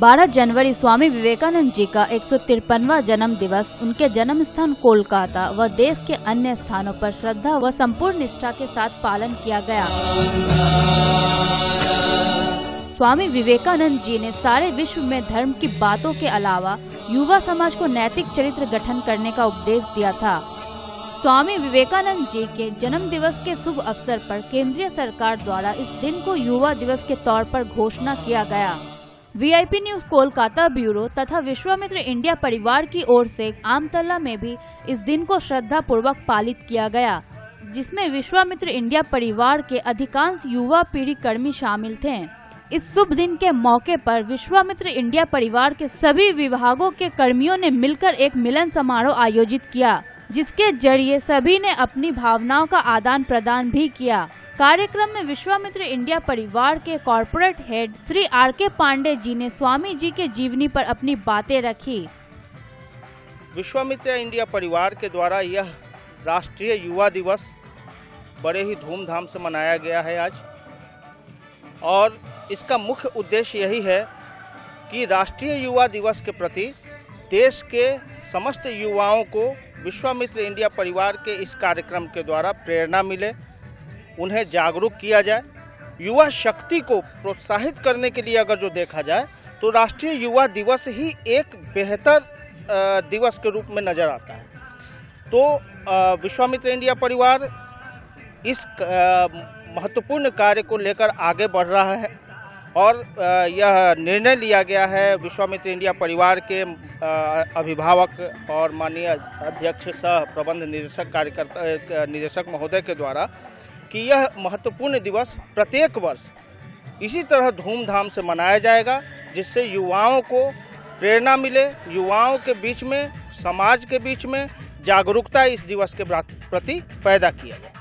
12 जनवरी स्वामी विवेकानंद जी का 153वां जन्म दिवस उनके जन्म स्थान कोलकाता व देश के अन्य स्थानों पर श्रद्धा व संपूर्ण निष्ठा के साथ पालन किया गया। स्वामी विवेकानंद जी ने सारे विश्व में धर्म की बातों के अलावा युवा समाज को नैतिक चरित्र गठन करने का उपदेश दिया था। स्वामी विवेकानंद जी के जन्म दिवस के शुभ अवसर पर केंद्रीय सरकार द्वारा इस दिन को युवा दिवस के तौर पर घोषणा किया गया। वीआईपी न्यूज कोलकाता ब्यूरो तथा विश्वामित्र इंडिया परिवार की ओर से आमतला में भी इस दिन को श्रद्धा पूर्वक पालित किया गया, जिसमें विश्वामित्र इंडिया परिवार के अधिकांश युवा पीढ़ी कर्मी शामिल थे। इस शुभ दिन के मौके पर विश्वामित्र इंडिया परिवार के सभी विभागों के कर्मियों ने मिलकर एक मिलन समारोह आयोजित किया, जिसके जरिए सभी ने अपनी भावनाओं का आदान प्रदान भी किया। कार्यक्रम में विश्वामित्र इंडिया परिवार के corporate head Shri R K. Pandey ji ने स्वामी जी के जीवनी पर अपनी बातें रखी। विश्वामित्र इंडिया परिवार के द्वारा यह राष्ट्रीय युवा दिवस बड़े ही धूमधाम से मनाया गया है आज, और इसका मुख्य उद्देश्य यही है कि राष्ट्रीय युवा दिवस के प्रति देश के समस्त युवाओं को विश्वामित्र इंडिया परिवार के इस कार्यक्रम के द्वारा प्रेरणा मिले, उन्हें जागरूक किया जाए। युवा शक्ति को प्रोत्साहित करने के लिए अगर जो देखा जाए तो राष्ट्रीय युवा दिवस ही एक बेहतर दिवस के रूप में नज़र आता है। तो विश्वामित्र इंडिया परिवार इस महत्वपूर्ण कार्य को लेकर आगे बढ़ रहा है, और यह निर्णय लिया गया है विश्वामित्र इंडिया परिवार के अभिभावक और माननीय अध्यक्ष सह प्रबंध निदेशक महोदय के द्वारा कि यह महत्वपूर्ण दिवस प्रत्येक वर्ष इसी तरह धूमधाम से मनाया जाएगा, जिससे युवाओं को प्रेरणा मिले, युवाओं के बीच में, समाज के बीच में जागरूकता इस दिवस के प्रति पैदा किया जाए।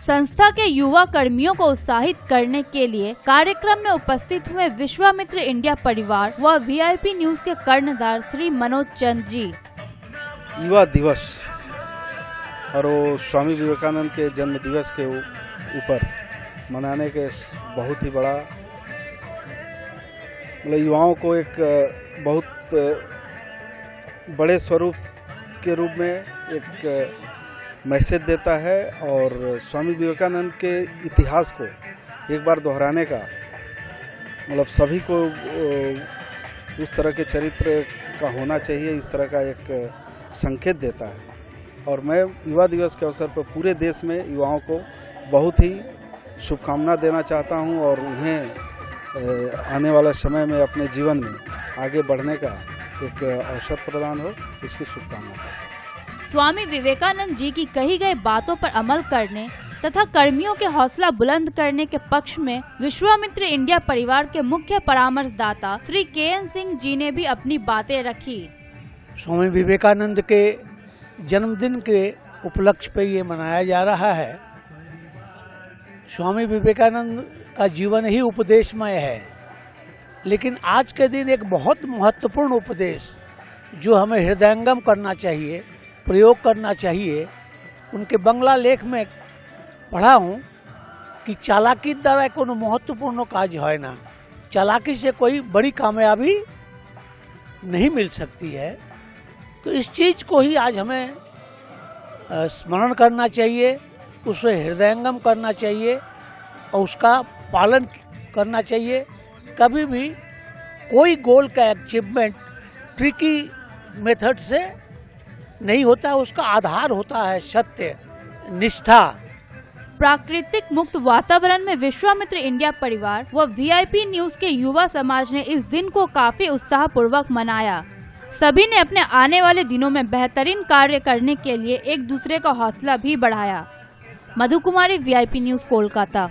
संस्था के युवा कर्मियों को उत्साहित करने के लिए कार्यक्रम में उपस्थित हुए विश्वामित्र इंडिया परिवार व वीआईपी न्यूज के कर्णधार श्री मनोज चंद जी। युवा दिवस और वो स्वामी विवेकानंद के जन्म दिवस के ऊपर मनाने के बहुत ही बड़ा, मतलब युवाओं को एक बहुत बड़े स्वरूप के रूप में एक मैसेज देता है, और स्वामी विवेकानंद के इतिहास को एक बार दोहराने का, मतलब सभी को उस तरह के चरित्र का होना चाहिए, इस तरह का एक संकेत देता है। और मैं युवा दिवस के अवसर पर पूरे देश में युवाओं को बहुत ही शुभकामना देना चाहता हूं, और उन्हें आने वाला समय में अपने जीवन में आगे बढ़ने का एक अवसर प्रदान हो, इसकी शुभकामना। स्वामी विवेकानंद जी की कही गई बातों पर अमल करने तथा कर्मियों के हौसला बुलंद करने के पक्ष में विश्वामित्र इंडिया परिवार के मुख्य परामर्शदाता श्री के.एन. सिंह जी ने भी अपनी बातें रखी। स्वामी विवेकानंद के जन्मदिन के उपलक्ष्य पे ये मनाया जा रहा है। स्वामी विवेकानंद का जीवन ही उपदेशमय है, लेकिन आज के दिन एक बहुत महत्वपूर्ण उपदेश जो हमें हृदयंगम करना चाहिए, प्रयोग करना चाहिए। उनके बंगला लेख में पढ़ा हूँ कि चालाकी द्वारा कोनो महत्वपूर्ण काज है ना, चालाकी से कोई बड़ी कामयाबी नहीं मिल सकती है। तो इस चीज को ही आज हमें स्मरण करना चाहिए, उसे हृदयंगम करना चाहिए और उसका पालन करना चाहिए। कभी भी कोई गोल का अचीवमेंट ट्रिकी मेथड से नहीं होता, उसका आधार होता है सत्य, निष्ठा। प्राकृतिक मुक्त वातावरण में विश्वामित्र इंडिया परिवार व वीआईपी न्यूज के युवा समाज ने इस दिन को काफी उत्साह पूर्वक मनाया। सभी ने अपने आने वाले दिनों में बेहतरीन कार्य करने के लिए एक दूसरे का हौसला भी बढ़ाया। मधु कुमारी, वीआईपी न्यूज, कोलकाता।